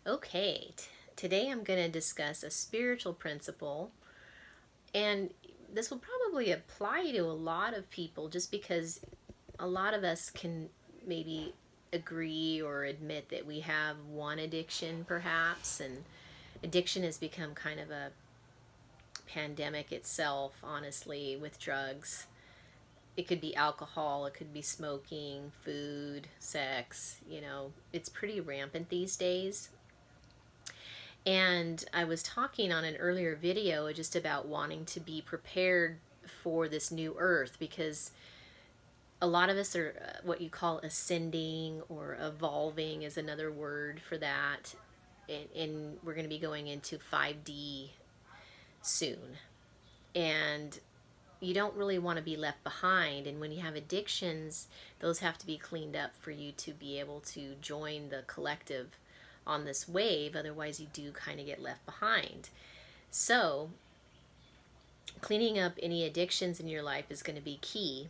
Okay, today I'm going to discuss a spiritual principle, and this will probably apply to a lot of people just because a lot of us can maybe agree or admit that we have one addiction, perhaps, and addiction has become kind of a pandemic itself, honestly, with drugs. It could be alcohol, it could be smoking, food, sex, it's pretty rampant these days. And I was talking on an earlier video just about wanting to be prepared for this new earth because a lot of us are what you call ascending or evolving is another word for that. And we're going to be going into 5D soon. And you don't really want to be left behind. And when you have addictions, those have to be cleaned up for you to be able to join the collective on this wave. Otherwise, you do kind of get left behind. So, cleaning up any addictions in your life is going to be key.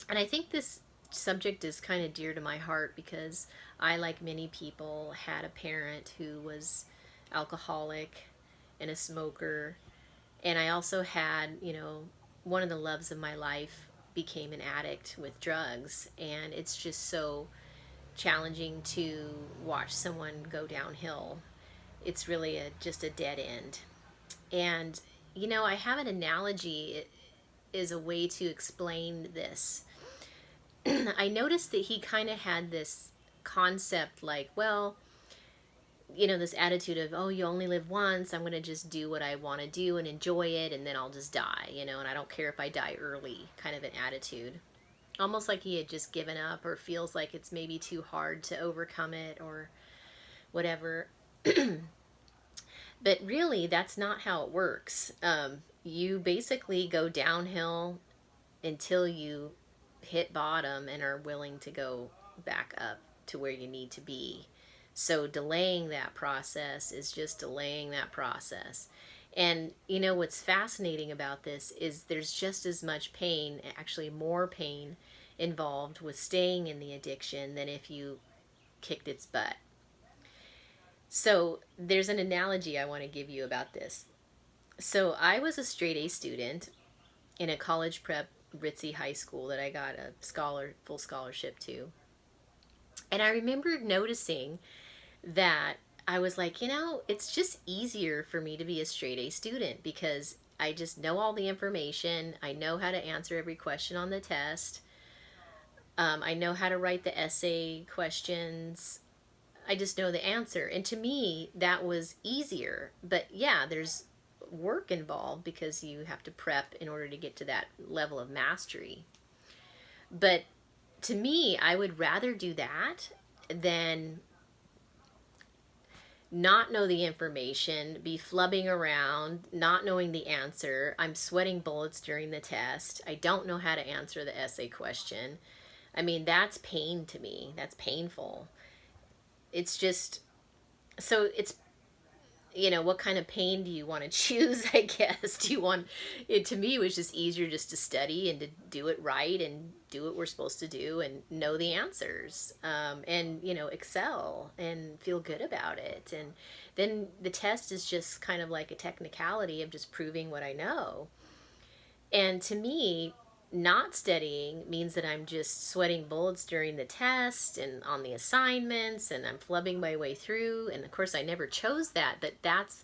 And I think this subject is kind of dear to my heart because I, like many people, had a parent who was alcoholic and a smoker. And I also had, one of the loves of my life became an addict with drugs. And it's just so challenging to watch someone go downhill. It's really just a dead end. And, I have an analogy. It is a way to explain this. I noticed that he kind of had this concept like, well, this attitude of, oh, you only live once. I'm going to just do what I want to do and enjoy it, and then I'll just die, and I don't care if I die early, kind of an attitude. Almost like he had just given up or feels like it's maybe too hard to overcome it or whatever. But really, that's not how it works. You basically go downhill until you hit bottom and are willing to go back up to where you need to be. So delaying that process is just delaying that process. And what's fascinating about this is there's just as much pain, actually more pain involved with staying in the addiction than if you kicked its butt. So there's an analogy I want to give you about this. So I was a straight A student in a college prep ritzy high school that I got a full scholarship to. And I remember noticing that I was like, it's just easier for me to be a straight A student because I just know all the information. I know how to answer every question on the test. I know how to write the essay questions. I just know the answer. And to me, that was easier. But yeah, there's work involved because you have to prep in order to get to that level of mastery. But to me, I would rather do that than not know the information, be flubbing around, not knowing the answer. I'm sweating bullets during the test. I don't know how to answer the essay question. I mean, that's pain to me. That's painful. It's just, so it's, what kind of pain do you want to choose, I guess? Do you want it? To me, it was just easier just to study and to do it right and do what we're supposed to do and know the answers, and excel and feel good about it. And then the test is just kind of like a technicality of just proving what I know. And to me, not studying means that I'm just sweating bullets during the test and on the assignments, and I'm flubbing my way through. And of course, I never chose that, but that's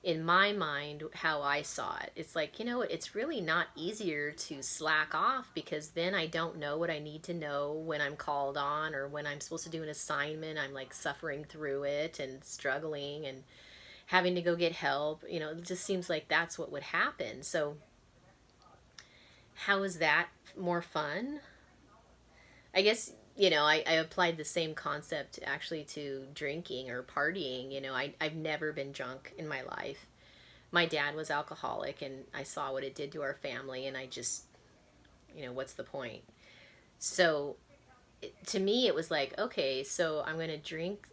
in my mind how I saw it. It's like, it's really not easier to slack off because then I don't know what I need to know when I'm called on or when I'm supposed to do an assignment. I'm like suffering through it and struggling and having to go get help. It just seems like that's what would happen. So how is that more fun? I guess, I applied the same concept actually to drinking or partying. I've never been drunk in my life. My dad was alcoholic and I saw what it did to our family, and I just, what's the point? So to me, it was like, okay, so I'm going to drink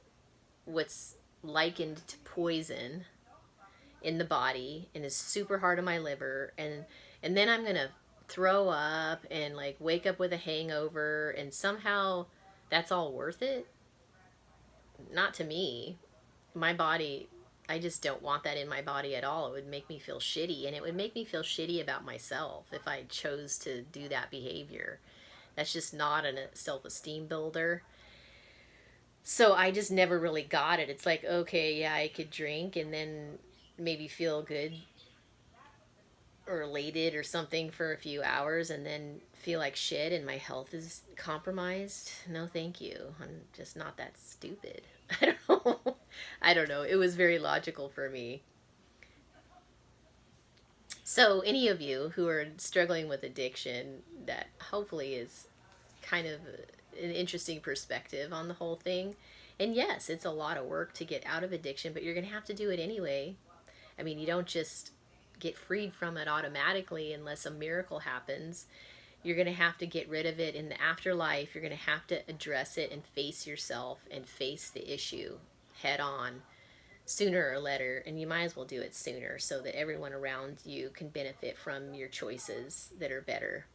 what's likened to poison in the body and is super hard on my liver, and then I'm going to throw up and like wake up with a hangover, and somehow that's all worth it. Not to me. My body, I just don't want that in my body at all. It would make me feel shitty, and it would make me feel shitty about myself if I chose to do that behavior. That's just not a self-esteem builder. So I just never really got it. It's like, okay, yeah, I could drink and then maybe feel good or elated or something for a few hours and then feel like shit and my health is compromised. No, thank you. I'm just not that stupid. I don't know. I don't know. It was very logical for me. So, any of you who are struggling with addiction, that hopefully is kind of an interesting perspective on the whole thing. And yes, it's a lot of work to get out of addiction, but you're going to have to do it anyway. I mean, you don't just get freed from it automatically unless a miracle happens. You're going to have to get rid of it in the afterlife. You're going to have to address it and face yourself and face the issue head on sooner or later. And you might as well do it sooner so that everyone around you can benefit from your choices that are better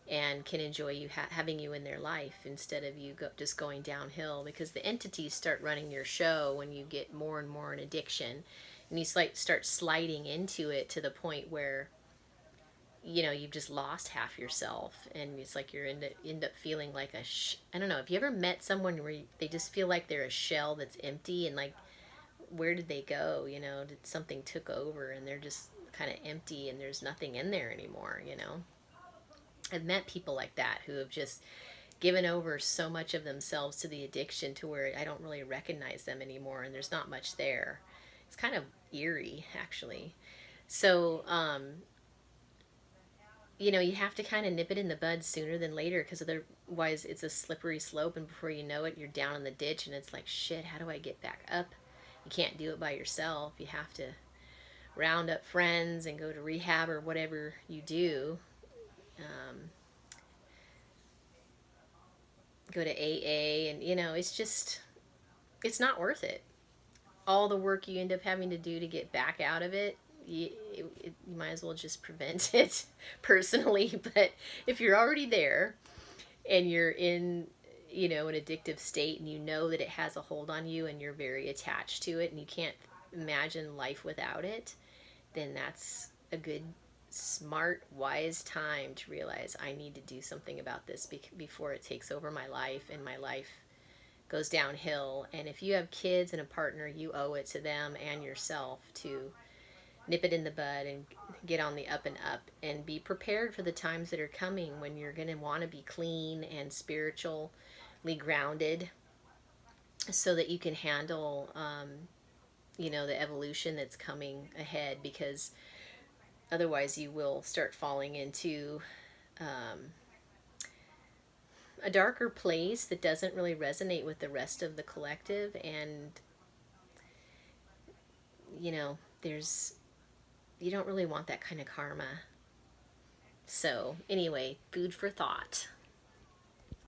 and can enjoy you having you in their life instead of you just going downhill, because the entities start running your show when you get more and more in addiction and you start sliding into it to the point where you've just lost half yourself, and it's like you're end up feeling like I don't know, have you ever met someone where they just feel like they're a shell that's empty, and like, where did they go? Did something took over and they're just kind of empty and there's nothing in there anymore. I've met people like that who have just given over so much of themselves to the addiction to where I don't really recognize them anymore and there's not much there. It's kind of eerie, actually. So, you have to kind of nip it in the bud sooner than later, because otherwise it's a slippery slope, and before you know it, you're down in the ditch and it's like, shit, how do I get back up? You can't do it by yourself. You have to round up friends and go to rehab or whatever you do. Um, Go to AA, and it's not worth it. All the work you end up having to do to get back out of it, you might as well just prevent it personally. But if you're already there and you're in an addictive state, and you know that it has a hold on you and you're very attached to it and you can't imagine life without it, then that's a good, smart, wise time to realize I need to do something about this before it takes over my life and my life goes downhill. And if you have kids and a partner, you owe it to them and yourself to nip it in the bud and get on the up and up, and be prepared for the times that are coming when you're going to want to be clean and spiritually grounded so that you can handle the evolution that's coming ahead, because otherwise you will start falling into a darker place that doesn't really resonate with the rest of the collective. And there's you don't really want that kind of karma. So anyway, food for thought.